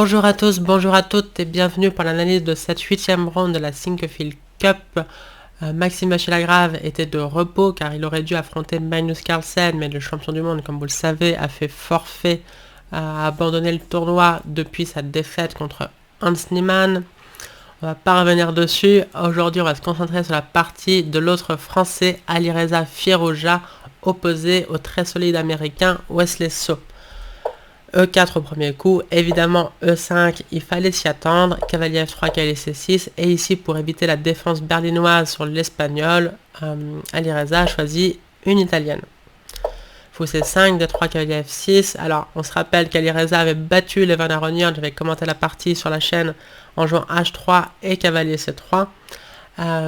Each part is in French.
Bonjour à tous, bonjour à toutes et bienvenue pour l'analyse de cette 8e round de la Sinquefield Cup. Maxime Bachier-Lagrave était de repos car il aurait dû affronter Magnus Carlsen, mais le champion du monde, comme vous le savez, a fait forfait, a abandonné le tournoi depuis sa défaite contre Hans Niemann. On va pas revenir dessus. Aujourd'hui, on va se concentrer sur la partie de l'autre français, Alireza Firouzja, opposé au très solide américain Wesley So. E4 au premier coup, évidemment E5, il fallait s'y attendre, cavalier F3, cavalier C6, et ici pour éviter la défense berlinoise sur l'espagnol, Alireza a choisi une italienne. Fou C5, D3, cavalier F6, alors on se rappelle qu'Alireza avait battu Levan Aronian, j'avais commenté la partie sur la chaîne en jouant H3 et cavalier C3,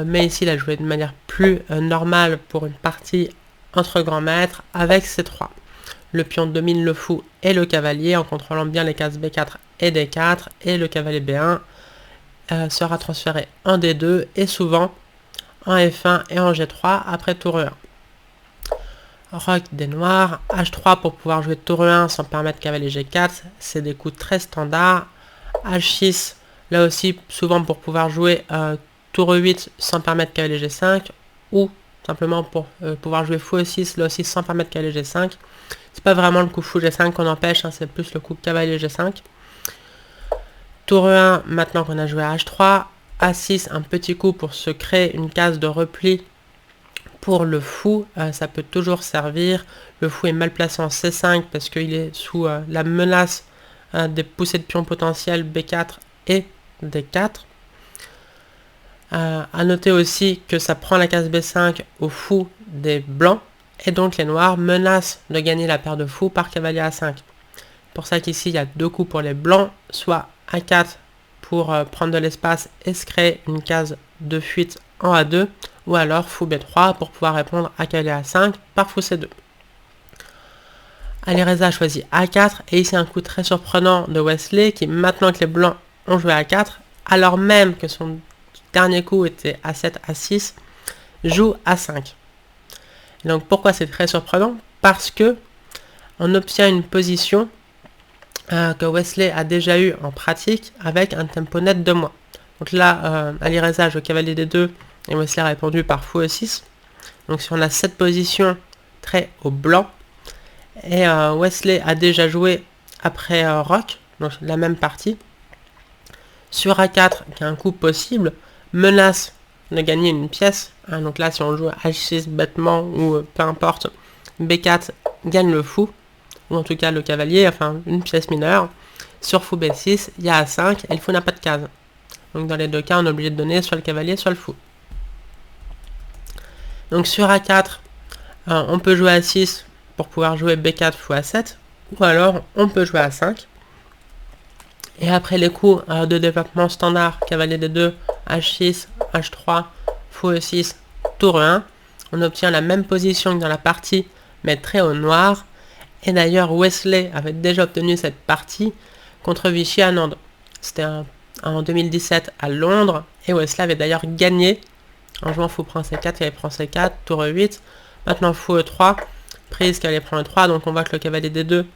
mais ici il a joué de manière plus normale pour une partie entre grands maîtres avec C3. Le pion domine le fou et le cavalier en contrôlant bien les cases B4 et D4, et le cavalier B1 sera transféré en D2 et souvent en F1 et en G3 après tour E1. Roc des noirs, H3 pour pouvoir jouer tour E1 sans permettre cavalier G4, c'est des coups très standards. H6, là aussi souvent pour pouvoir jouer tour E8 sans permettre cavalier G5, ou simplement pour pouvoir jouer fou E6, là aussi sans permettre cavalier G5. C'est pas vraiment le coup fou G5 qu'on empêche, hein, c'est plus le coup cavalier G5. Tour E1, maintenant qu'on a joué à H3. A6, un petit coup pour se créer une case de repli pour le fou. Ça peut toujours servir. Le fou est mal placé en C5 parce qu'il est sous la menace des poussées de pions potentiels B4 et D4. À noter aussi que ça prend la case B5 au fou des blancs. Et donc les noirs menacent de gagner la paire de fous par cavalier A5. Pour ça qu'ici il y a deux coups pour les blancs, soit A4 pour prendre de l'espace et se créer une case de fuite en A2, ou alors fou B3 pour pouvoir répondre à cavalier A5 par fou C2. Alireza choisit A4, et ici un coup très surprenant de Wesley qui, maintenant que les blancs ont joué A4, alors même que son dernier coup était A7, A6, joue A5. Donc pourquoi c'est très surprenant? Parce que on obtient une position que Wesley a déjà eu en pratique avec un tempo net de moins. Donc là, Alireza joue cavalier D2 et Wesley a répondu par fou E6. Donc si on a cette position très au blanc, et Wesley a déjà joué après Roc, donc la même partie, sur A4, qui est un coup possible, menace de gagner une pièce. Hein, donc là, si on joue H6 bêtement ou peu importe, B4 gagne le fou, ou en tout cas le cavalier, enfin une pièce mineure. Sur fou B6, il y a A5 et le fou n'a pas de case. Donc dans les deux cas, on est obligé de donner soit le cavalier, soit le fou. Donc sur A4, on peut jouer A6 pour pouvoir jouer B4, fou A7, ou alors on peut jouer A5. Et après les coups de développement standard, cavalier D2, H6, H3, fou E6, tour E1, on obtient la même position que dans la partie, mais très au noir. Et d'ailleurs, Wesley avait déjà obtenu cette partie contre Vichy Anand. C'était en 2017 à Londres, et Wesley avait d'ailleurs gagné en jouant fou prend C4, cavalier prend C4, tour E8. Maintenant fou E3, prise, cavalier prend E3, donc on voit que le cavalier D2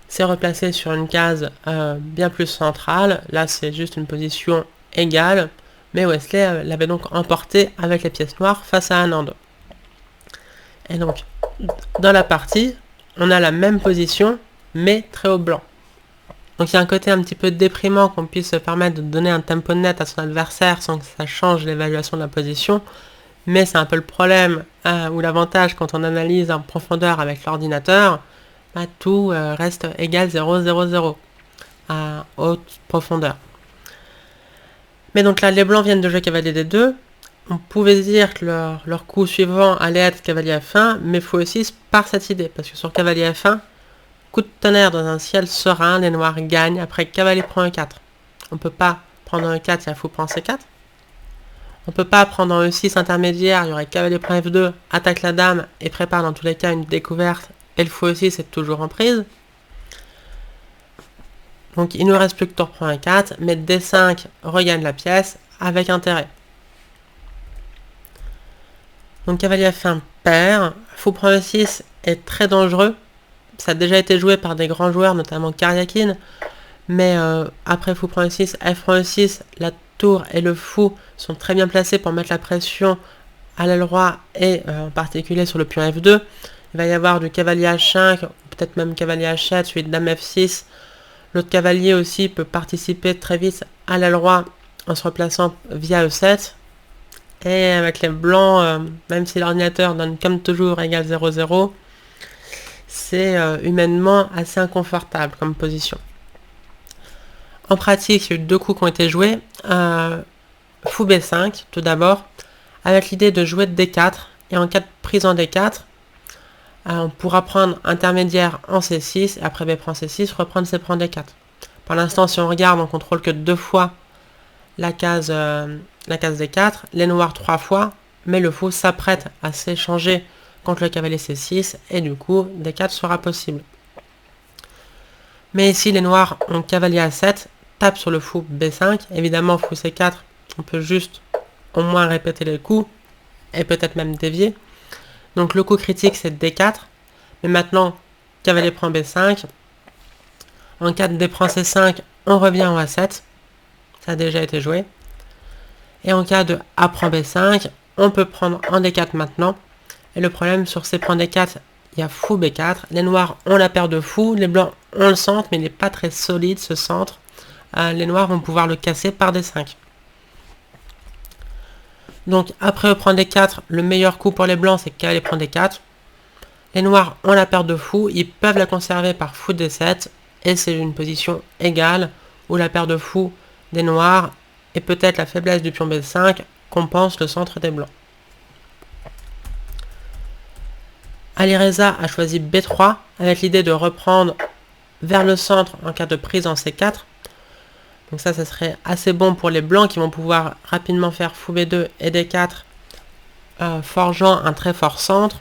s'est replacé sur une case bien plus centrale. Là, c'est juste une position égale, mais Wesley l'avait donc emporté avec les pièces noires face à Anand. Et donc, dans la partie, on a la même position, mais très au blanc. Donc il y a un côté un petit peu déprimant qu'on puisse se permettre de donner un tempo net à son adversaire sans que ça change l'évaluation de la position, mais c'est un peu le problème ou l'avantage quand on analyse en profondeur avec l'ordinateur. Tout reste égal 0, 0, 0 à haute profondeur. Mais donc là, les blancs viennent de jouer cavalier D2. On pouvait se dire que leur coup suivant allait être cavalier F1, mais fou E6 par cette idée, parce que sur cavalier F1, coup de tonnerre dans un ciel serein, les noirs gagnent après cavalier prend E4. On ne peut pas prendre un E4 si la fou prend C4. On ne peut pas prendre un E6 intermédiaire, il y aurait cavalier prend F2, attaque la dame et prépare dans tous les cas une découverte, et le fou E6 est toujours en prise. Donc il ne nous reste plus que tour prend E4, mais D5 regagne la pièce avec intérêt. Donc cavalier F1 perd, fou prend E6 est très dangereux. Ça a déjà été joué par des grands joueurs, notamment Karyakin, Mais après fou prend E6, F prend E6, la tour et le fou sont très bien placés pour mettre la pression à l'aile roi et en particulier sur le pion F2. Il va y avoir du cavalier H5, peut-être même cavalier H7, suite dame F6. L'autre cavalier aussi peut participer très vite à l'aile roi en se replaçant via E7. Et avec les blancs, même si l'ordinateur donne comme toujours égal 0,0, c'est humainement assez inconfortable comme position. En pratique, il y a eu 2 coups qui ont été joués. Fou B5, tout d'abord, avec l'idée de jouer de D4. Et en cas de prise en D4, on pourra prendre intermédiaire en C6, et après B prend C6, reprendre C prend D4. Pour l'instant, si on regarde, on contrôle que 2 fois la case D4, les noirs 3 fois, mais le fou s'apprête à s'échanger contre le cavalier C6, et du coup, D4 sera possible. Mais ici, les noirs ont cavalier A7, tape sur le fou B5, évidemment, fou C4, on peut juste au moins répéter les coups, et peut-être même dévier. Donc le coup critique, c'est D4, mais maintenant, cavalier prend B5, en cas de D prend C5, on revient en A7, ça a déjà été joué. Et en cas de A prend B5, on peut prendre en D4 maintenant. Et le problème sur C prend D4, il y a fou B4. Les noirs ont la paire de fous, les blancs ont le centre, mais il n'est pas très solide ce centre. Les noirs vont pouvoir le casser par D5. Donc après E prend D4, le meilleur coup pour les blancs, c'est cavalier prend D4. Les noirs ont la paire de fous, ils peuvent la conserver par fou D7. Et c'est une position égale où la paire de fous des noirs et peut-être la faiblesse du pion B5 compense le centre des blancs. Alireza a choisi B3 avec l'idée de reprendre vers le centre en cas de prise en C4. Donc ça serait assez bon pour les blancs qui vont pouvoir rapidement faire fou B2 et D4, forgeant un très fort centre.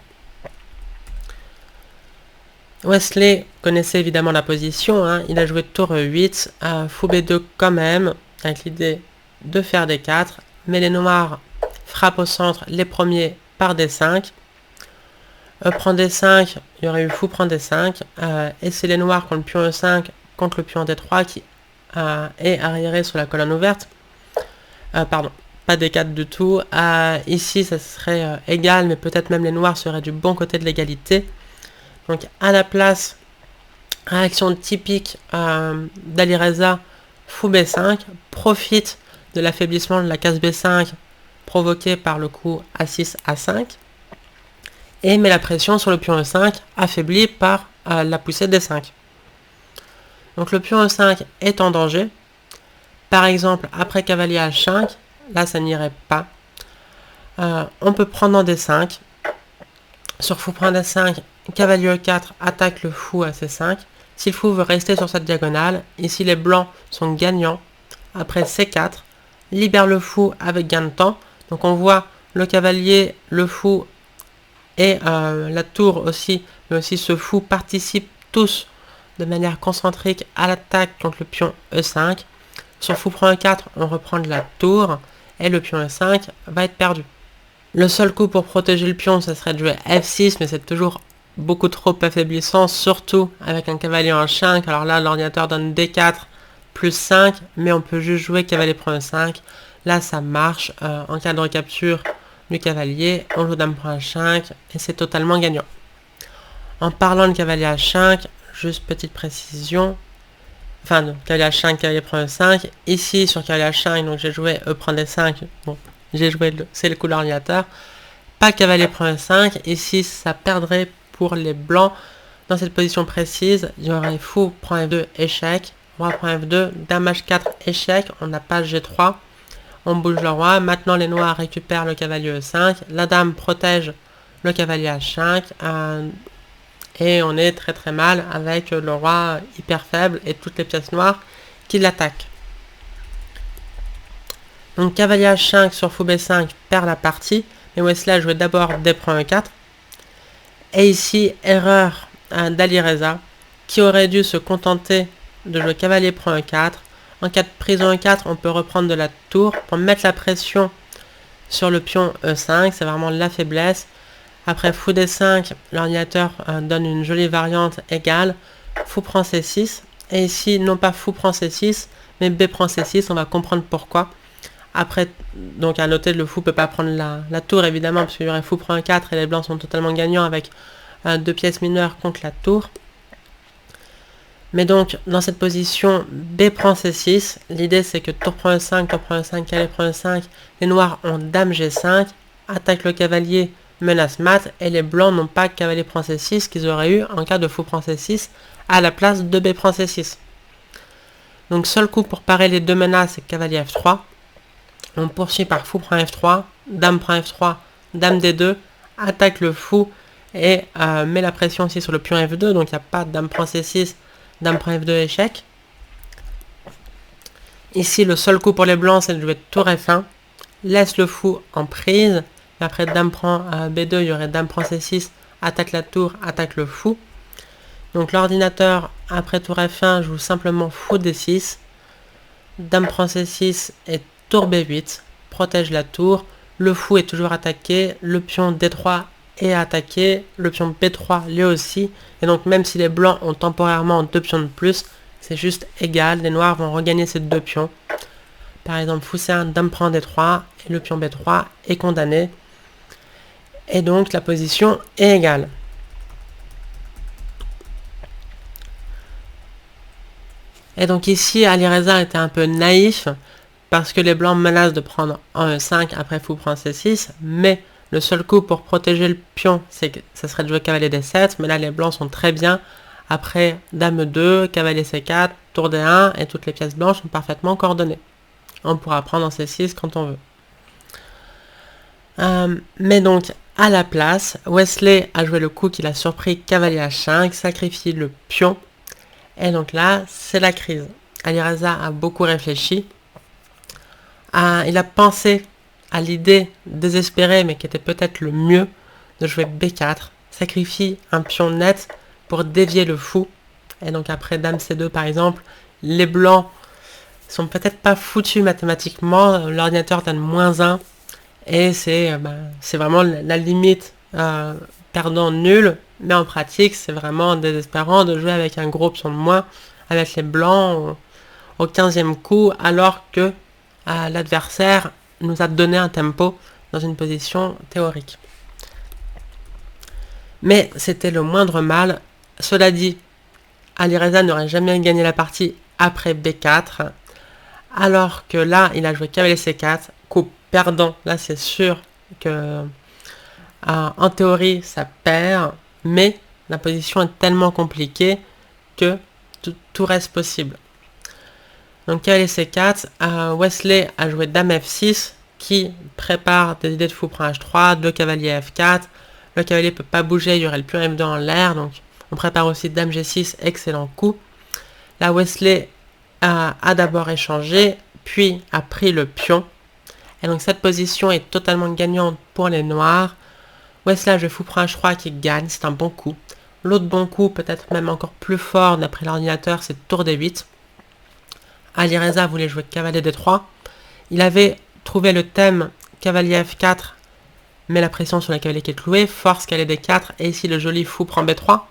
Wesley connaissait évidemment la position, hein. Il a joué tour E8, fou B2 quand même, avec l'idée de faire D4, mais les noirs frappent au centre les premiers par D5. E prend D5, il y aurait eu fou prend D5, et c'est les noirs qui ont le pion E5 contre le pion D3 qui est arriéré sur la colonne ouverte. Pardon, pas D4 du tout. Ici, ça serait égal, mais peut-être même les noirs seraient du bon côté de l'égalité. Donc à la place, réaction typique d'Alireza, fou B5, profite de l'affaiblissement de la case B5 provoqué par le coup A6, A5, et met la pression sur le pion E5, affaibli par la poussée D5. Donc le pion E5 est en danger. Par exemple, après cavalier H5, là ça n'irait pas. On peut prendre en D5. Sur fou prend D5, cavalier E4 attaque le fou à C5. Si le fou veut rester sur cette diagonale, ici les blancs sont gagnants. Après C4, libère le fou avec gain de temps. Donc on voit le cavalier, le fou et la tour aussi, mais aussi ce fou participent tous de manière concentrique à l'attaque contre le pion E5. Sur fou prend E4, on reprend de la tour et le pion E5 va être perdu. Le seul coup pour protéger le pion, ce serait de jouer F6, mais c'est toujours beaucoup trop affaiblissant, surtout avec un cavalier en H5. Alors là, l'ordinateur donne D4 plus 5, mais on peut juste jouer cavalier prend E5. Là, ça marche. En cas de recapture du cavalier, on joue dame prend H5 et c'est totalement gagnant. En parlant de cavalier H5, juste petite précision. Enfin, cavalier H5, cavalier prend E5. Ici, sur cavalier H5, donc j'ai joué E prend D5. Bon, j'ai joué, c'est le coup de l'ordinateur. Pas cavalier prend E5. Ici, ça perdrait pour les blancs. Dans cette position précise, il y aurait fou prend F2, échec. Roi prend F2, dame H4, échec. On n'a pas G3. On bouge le roi. Maintenant, les noirs récupèrent le cavalier E5. La dame protège le cavalier H5. Et on est très très mal avec le roi hyper faible et toutes les pièces noires qui l'attaquent. Donc cavalier H5 sur fou B5 perd la partie. Mais Wesley a joué d'abord D prend E4. Et ici, erreur d'Alireza qui aurait dû se contenter de jouer cavalier prend E4. En cas de prise en E4, on peut reprendre de la tour pour mettre la pression sur le pion E5. C'est vraiment la faiblesse. Après fou D5, l'ordinateur donne une jolie variante égale. Fou prend C6. Et ici, non pas fou prend C6, mais B prend C6, on va comprendre pourquoi. Après, donc à noter, le fou peut pas prendre la tour, évidemment, parce qu'il y aurait fou prend 4 et les blancs sont totalement gagnants avec 2 pièces mineures contre la tour. Mais donc, dans cette position, B prend C6. L'idée, c'est que tour prend E5, tour prend E5, cavalier prend E5. Les noirs ont dame G5, attaque le cavalier, menace mat, et les blancs n'ont pas cavalier prend C6 qu'ils auraient eu en cas de fou prend C6 à la place de B prend C6. Donc, seul coup pour parer les deux menaces, c'est cavalier F3. On poursuit par fou prend F3, dame prend F3, dame D2, attaque le fou et met la pression aussi sur le pion F2. Donc, il n'y a pas dame prend C6, dame prend F2 échec. Ici, le seul coup pour les blancs, c'est de jouer tour F1. Laisse le fou en prise. Et après, dame prend B2, il y aurait dame prend C6, attaque la tour, attaque le fou. Donc l'ordinateur, après tour F1, joue simplement fou D6. Dame prend C6 et tour B8. Protège la tour. Le fou est toujours attaqué. Le pion D3 est attaqué. Le pion B3 lui aussi. Et donc même si les blancs ont temporairement 2 pions de plus, c'est juste égal. Les noirs vont regagner ces 2 pions. Par exemple, fou C1, dame prend D3. Et le pion B3 est condamné. Et donc la position est égale. Et donc ici, Alireza était un peu naïf parce que les blancs menacent de prendre en E5 après fou prend C6, mais le seul coup pour protéger le pion, c'est que ça serait de jouer cavalier D7, mais là les blancs sont très bien. Après dame 2, cavalier C4, tour D1 et toutes les pièces blanches sont parfaitement coordonnées. On pourra prendre en C6 quand on veut. Mais donc à la place, Wesley a joué le coup qu'il a surpris cavalier H5, sacrifie le pion. Et donc là, c'est la crise. Alireza a beaucoup réfléchi. Il a pensé à l'idée désespérée, mais qui était peut-être le mieux, de jouer B4, sacrifie un pion net pour dévier le fou. Et donc après dame C2 par exemple, les blancs sont peut-être pas foutus mathématiquement, l'ordinateur donne -1, et c'est vraiment la limite perdant nul. Mais en pratique, c'est vraiment désespérant de jouer avec un gros pion de moins, avec les blancs au 15e coup, alors que l'adversaire nous a donné un tempo dans une position théorique. Mais c'était le moindre mal. Cela dit, Alireza n'aurait jamais gagné la partie après B4, alors que là, il a joué cavalier C4, coup perdant. Là, c'est sûr que en théorie, ça perd, mais la position est tellement compliquée que tout reste possible. Donc cavalier C4, Wesley a joué dame F6, qui prépare des idées de fou prend H3, 2 cavaliers F4, le cavalier ne peut pas bouger, il y aurait le pion F2 en l'air, donc on prépare aussi dame G6, excellent coup. Là Wesley a d'abord échangé, puis a pris le pion, et donc cette position est totalement gagnante pour les noirs. Wesley a joué fou prend H3 qui gagne, c'est un bon coup. L'autre bon coup, peut-être même encore plus fort d'après l'ordinateur, c'est tour D8. Alireza voulait jouer cavalier D3. Il avait trouvé le thème cavalier F4, met la pression sur le cavalier qui est cloué, force cavalier D4, et ici le joli fou prend B3,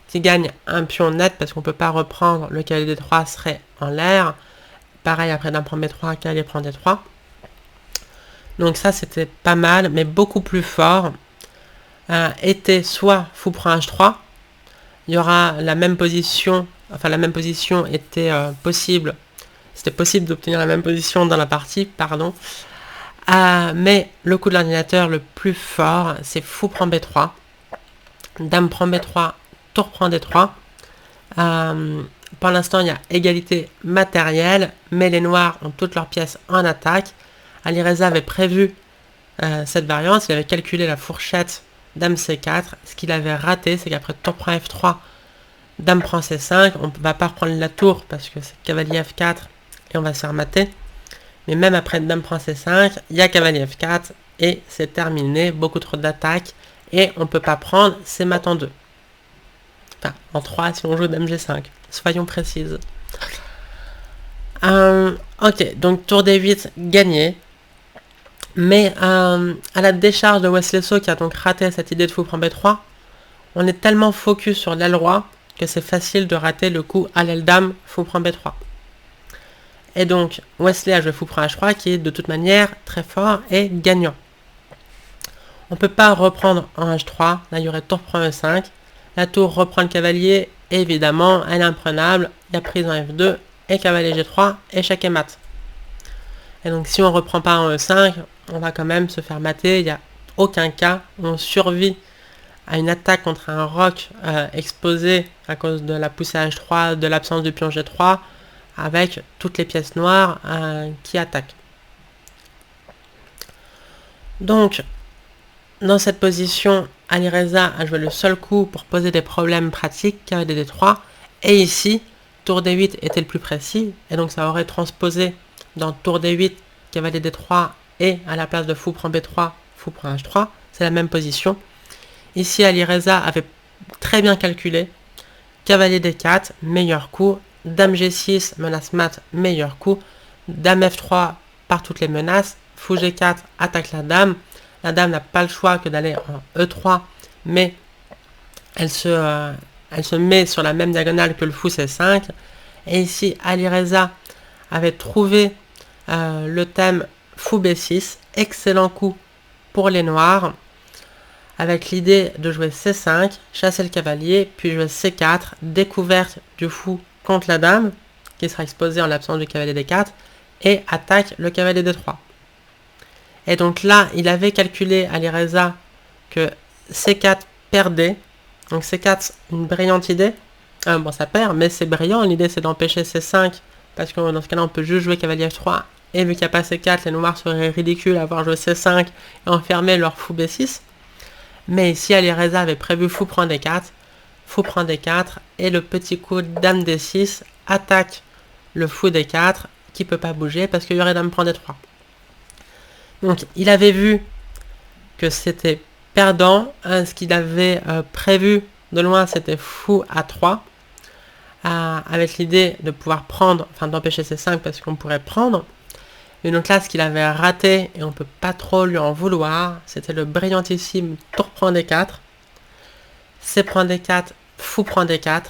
qui gagne un pion net parce qu'on ne peut pas reprendre, le cavalier D3 serait en l'air. Pareil, après dame prend B3, cavalier prend D3. Donc ça c'était pas mal, mais beaucoup plus fort était soit fou prend H3, il y aura la même position, enfin la même position était possible, c'était possible d'obtenir la même position dans la partie, pardon, mais le coup de l'ordinateur le plus fort, c'est fou prend B3, dame prend B3, tour prend D3. Pour l'instant il y a égalité matérielle, mais les noirs ont toutes leurs pièces en attaque. Alireza avait prévu cette variante, il avait calculé la fourchette dame C4, ce qu'il avait raté, c'est qu'après tour prend F3, dame prend C5, on ne va pas reprendre la tour parce que c'est cavalier F4 et on va se faire mater. Mais même après dame prend C5, il y a cavalier F4 et c'est terminé, beaucoup trop d'attaques et on ne peut pas prendre, c'est mat en 2. Enfin, en 3 si on joue dame G5, soyons précises. Ok, donc tour D8 gagné. Mais à la décharge de Wesley So qui a donc raté cette idée de fou prend B3, on est tellement focus sur l'aile roi que c'est facile de rater le coup à l'aile dame, fou prend B3. Et donc, Wesley a joué fou prend H3, qui est de toute manière très fort et gagnant. On ne peut pas reprendre en H3, là il y aurait tour prend E5, la tour reprend le cavalier, et évidemment, elle est imprenable, il y a prise en F2, et cavalier G3, échec et mat. Et donc si on ne reprend pas en E5, on va quand même se faire mater, il n'y a aucun cas où on survit à une attaque contre un roc exposé à cause de la poussée H3, de l'absence du pion G3, avec toutes les pièces noires qui attaquent. Donc, dans cette position, Alireza a joué le seul coup pour poser des problèmes pratiques, cavalier D3, et ici, tour D8 était le plus précis, et donc ça aurait transposé dans tour D8, cavalier D3, et à la place de fou prend B3, fou prend H3, c'est la même position. Ici, Alireza avait très bien calculé, cavalier D4, meilleur coup, dame G6, menace mat, meilleur coup, dame F3 par toutes les menaces, fou G4, attaque la dame n'a pas le choix que d'aller en E3, mais elle se met sur la même diagonale que le fou C5, et ici, Alireza avait trouvé le thème fou B6, excellent coup pour les noirs, avec l'idée de jouer C5, chasser le cavalier, puis jouer C4, découverte du fou contre la dame, qui sera exposée en l'absence du cavalier D4, et attaque le cavalier D3. Et donc là, il avait calculé Alireza que C4 perdait, donc C4, c'est une brillante idée, bon ça perd, mais c'est brillant, l'idée c'est d'empêcher C5, parce que dans ce cas-là on peut juste jouer cavalier F3, et vu qu'il n'y a pas C4, les noirs seraient ridicules à avoir joué C5 et enfermer leur fou B6. Mais ici, Alireza avait prévu fou prend D4, et le petit coup dame D6 attaque le fou D4 qui ne peut pas bouger parce qu'il y aurait dame prend D3. Donc il avait vu que c'était perdant, ce qu'il avait prévu de loin c'était fou A3, avec l'idée de pouvoir prendre, enfin d'empêcher C5 parce qu'on pourrait prendre. Et donc là, ce qu'il avait raté, et on peut pas trop lui en vouloir, c'était le brillantissime tour prend D4, C prend D4, fou prend D4,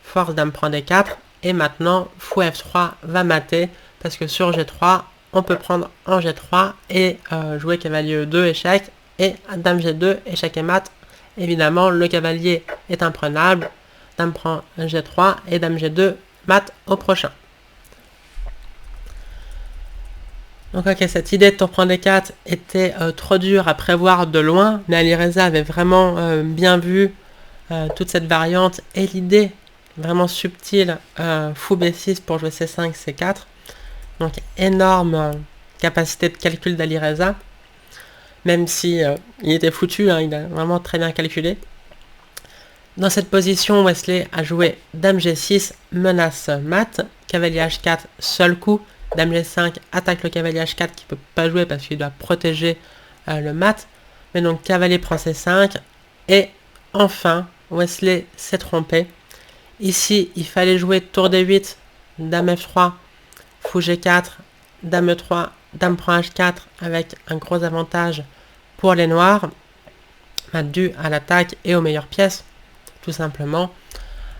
force dame prend D4, et maintenant fou F3 va mater, parce que sur G3, on peut prendre en G3 et jouer cavalier E2, échec, et dame G2, échec et mat. Évidemment, le cavalier est imprenable, dame prend G3, et dame G2, mat au prochain. Donc ok, cette idée de tour prend D4 était trop dure à prévoir de loin, mais Alireza avait vraiment bien vu toute cette variante et l'idée vraiment subtile fou B6 pour jouer C5, C4. Donc énorme capacité de calcul d'Alireza, même si il était foutu, hein, il a vraiment très bien calculé. Dans cette position, Wesley a joué dame G6, menace mat, cavalier H4, seul coup, dame G5 attaque le cavalier H4 qui ne peut pas jouer parce qu'il doit protéger le mat. Mais donc cavalier prend C5 et enfin Wesley s'est trompé. Ici il fallait jouer tour D8, dame F3, fou G4, dame E3, dame prend H4 avec un gros avantage pour les noirs, dû à l'attaque et aux meilleures pièces tout simplement.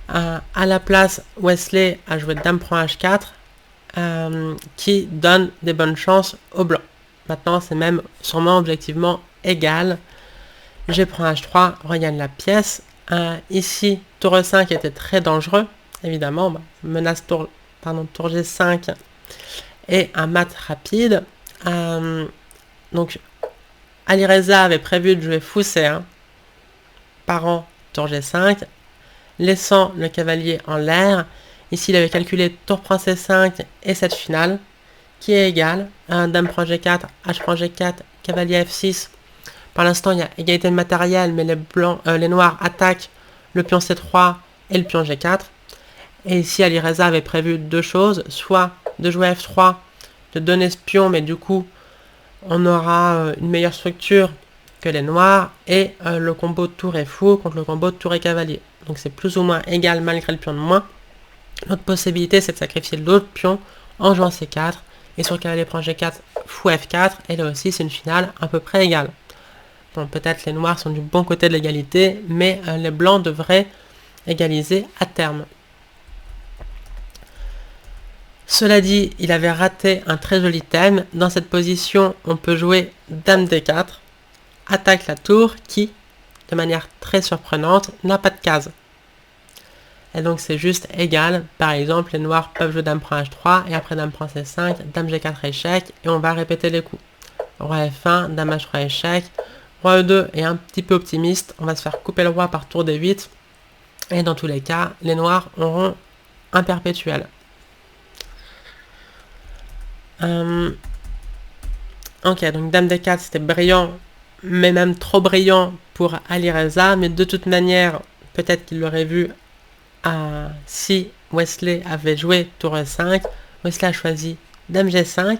À la place, Wesley a joué dame prend H4 qui donne des bonnes chances aux blancs. Maintenant, c'est même sûrement objectivement égal. G prend H3, regagne la pièce. Ici, tour E5 était très dangereux, évidemment. Menace tour G5 et un mat rapide. Donc, Alireza avait prévu de jouer fou C1, parant tour G5, laissant le cavalier en l'air. Ici, il avait calculé tour prend C5 et cette finale, qui est égale. Dame prend G4, H prend G4, cavalier F6. Par l'instant, il y a égalité de matériel, mais les noirs attaquent le pion C3 et le pion G4. Et ici, Alireza avait prévu deux choses, soit de jouer F3, de donner ce pion, mais du coup, on aura une meilleure structure que les noirs, et le combo tour et fou contre le combo tour et cavalier. Donc c'est plus ou moins égal malgré le pion de moins. L'autre possibilité, c'est de sacrifier l'autre pion en jouant C4, et sur cavalier prend G4, fou F4, et là aussi c'est une finale à peu près égale. Bon, peut-être les noirs sont du bon côté de l'égalité, mais les blancs devraient égaliser à terme. Cela dit, il avait raté un très joli thème. Dans cette position, on peut jouer Dame D4, attaque la tour qui, de manière très surprenante, n'a pas de case. Et donc c'est juste égal. Par exemple, les noirs peuvent jouer Dame prend H3 et après Dame prend C5, Dame G4 échec et on va répéter les coups. Roi F1, Dame H3 échec, Roi E2 est un petit peu optimiste, on va se faire couper le roi par tour D8 et dans tous les cas, les noirs auront un perpétuel. Ok, donc Dame D4 c'était brillant, mais même trop brillant pour Alireza, mais de toute manière, peut-être qu'il l'aurait vu si Wesley avait joué tour E5, Wesley a choisi Dame G5,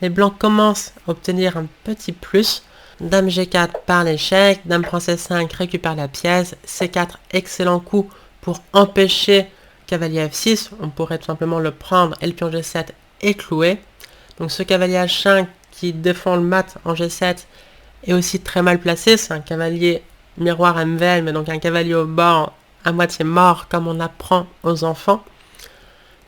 les blancs commencent à obtenir un petit plus, Dame G4 par l'échec, Dame prend C5 récupère la pièce, C4 excellent coup pour empêcher cavalier F6, on pourrait tout simplement le prendre et le pion G7 est cloué. Donc ce cavalier H5 qui défend le mat en G7 est aussi très mal placé, c'est un cavalier miroir MVL, mais donc un cavalier au bord à moitié mort comme on apprend aux enfants.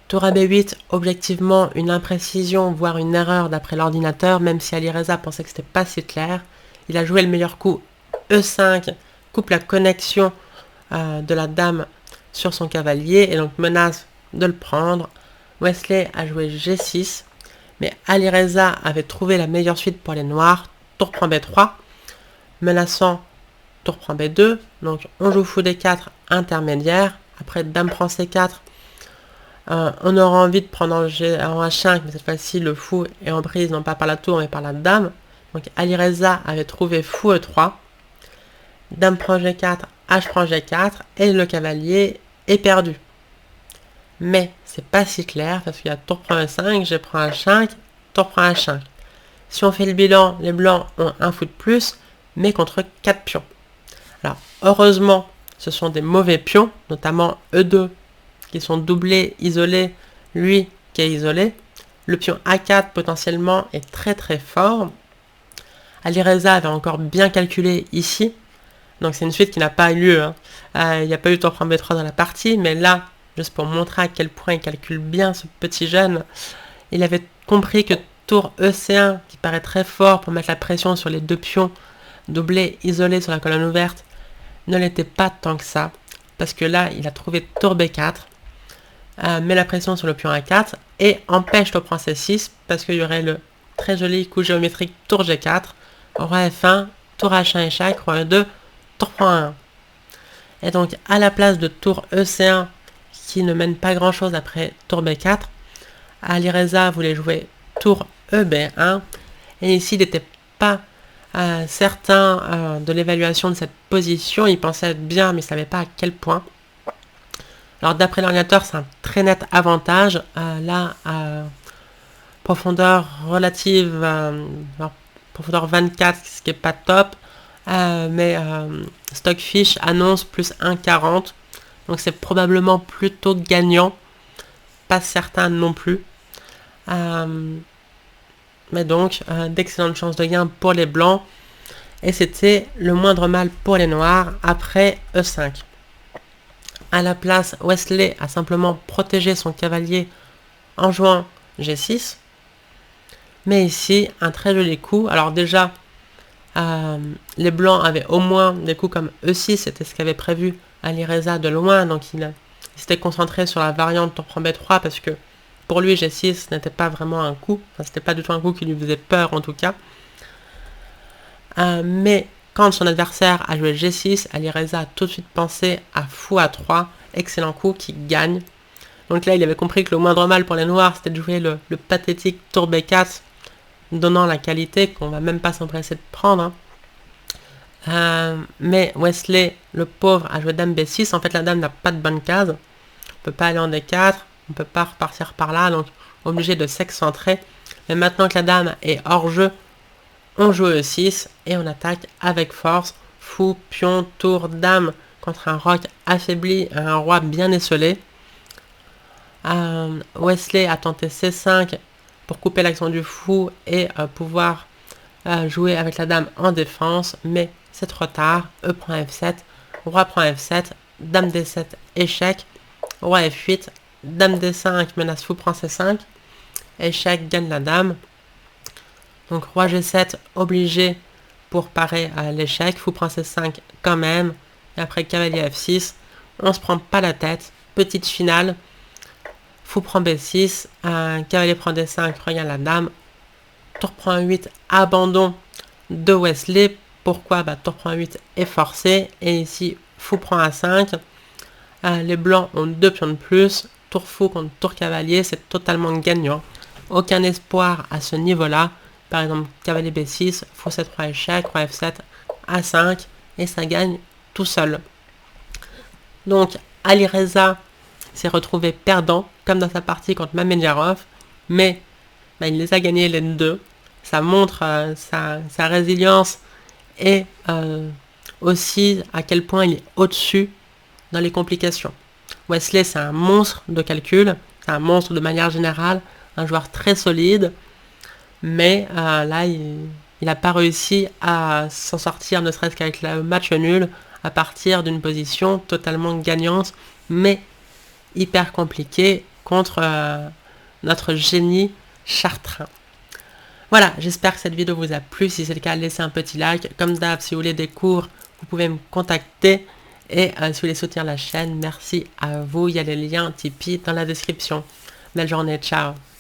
Tour à B8, objectivement une imprécision, voire une erreur d'après l'ordinateur, même si Alireza pensait que c'était pas si clair. Il a joué le meilleur coup, E5, coupe la connexion de la dame sur son cavalier et donc menace de le prendre. Wesley a joué G6, mais Alireza avait trouvé la meilleure suite pour les noirs, tour prend B3, menaçant tour prend B2, donc on joue fou D4 intermédiaire, après Dame prend C4, on aura envie de prendre en H5, mais cette fois-ci le fou est en prise non pas par la tour mais par la dame, donc Alireza avait trouvé fou E3, Dame prend G4, H prend G4, et le cavalier est perdu. Mais c'est pas si clair parce qu'il y a tour prend E5, G prend H5, tour prend H5. Si on fait le bilan, les blancs ont un fou de plus, mais contre 4 pions. Alors, heureusement, ce sont des mauvais pions, notamment E2, qui sont doublés, isolés, lui qui est isolé. Le pion A4, potentiellement, est très très fort. Alireza avait encore bien calculé ici, donc c'est une suite qui n'a pas eu lieu. Il n'y a pas eu tour prend B3 dans la partie, mais là, juste pour montrer à quel point il calcule bien ce petit jeune, il avait compris que tour EC1, qui paraît très fort pour mettre la pression sur les deux pions, doublés, isolés sur la colonne ouverte, ne l'était pas tant que ça, parce que là, il a trouvé tour B4, met la pression sur le pion A4, et empêche tour prend C6, parce qu'il y aurait le très joli coup géométrique tour G4, roi F1, tour H1 échec, roi E2, tour prend 1. Et donc, à la place de tour EC1, qui ne mène pas grand chose après tour B4, Alireza voulait jouer tour EB1, et ici il n'était pas certain de l'évaluation de cette position, il pensait être bien mais il ne savait pas à quel point. Alors d'après l'ordinateur c'est un très net avantage, là profondeur relative, profondeur 24 ce qui n'est pas top, mais Stockfish annonce plus 1,40, donc c'est probablement plutôt gagnant, pas certain non plus. Mais donc, d'excellentes chances de gain pour les blancs. Et c'était le moindre mal pour les noirs après E5. À la place, Wesley a simplement protégé son cavalier en jouant G6. Mais ici, un très joli coup. Alors déjà, les blancs avaient au moins des coups comme E6. C'était ce qu'avait prévu Alireza de loin. Donc il s'était concentré sur la variante tour prend B3 parce que pour lui, G6 n'était pas vraiment un coup. Enfin, c'était pas du tout un coup qui lui faisait peur, en tout cas. Mais quand son adversaire a joué G6, Alireza a tout de suite pensé à fou A3. Excellent coup qui gagne. Donc là, il avait compris que le moindre mal pour les noirs, c'était de jouer le pathétique tour B4, donnant la qualité qu'on va même pas s'empresser de prendre. Mais Wesley, le pauvre, a joué Dame B6. En fait, la dame n'a pas de bonne case. On peut pas aller en D4. On peut pas repartir par là, donc obligé de s'excentrer. Mais maintenant que la dame est hors jeu, on joue E6 et on attaque avec force. Fou, pion, tour, dame contre un roc affaibli, un roi bien esselé. Wesley a tenté C5 pour couper l'action du fou et pouvoir jouer avec la dame en défense, mais c'est trop tard. E prend F7, roi prend F7 dame D7, échec, roi F8, dame D5, menace fou prend C5, échec, gagne la dame. Donc roi G7, obligé pour parer à l'échec, fou prend C5 quand même, et après cavalier F6, on se prend pas la tête, petite finale, fou prend B6, cavalier prend D5, regagne la dame, tour prend 8, abandon de Wesley. Pourquoi? Tour prend 8 est forcé, et ici fou prend A5, les blancs ont 2 pions de plus, tour fou contre tour cavalier, c'est totalement gagnant, aucun espoir à ce niveau-là. Par exemple, cavalier B6, fou 7, roi échec, roi F7, A5, et ça gagne tout seul. Donc, Alireza s'est retrouvé perdant, comme dans sa partie contre Mamedyarov, mais il les a gagnés les deux. Ça montre sa résilience et aussi à quel point il est au-dessus dans les complications. Wesley, c'est un monstre de calcul, c'est un monstre de manière générale, un joueur très solide, mais là, il n'a pas réussi à s'en sortir, ne serait-ce qu'avec le match nul, à partir d'une position totalement gagnante, mais hyper compliquée contre notre génie chartrain. Voilà, j'espère que cette vidéo vous a plu. Si c'est le cas, laissez un petit like. Comme d'hab, si vous voulez des cours, vous pouvez me contacter. Et si vous voulez soutenir la chaîne, merci à vous. Il y a les liens Tipeee dans la description. Belle journée, ciao.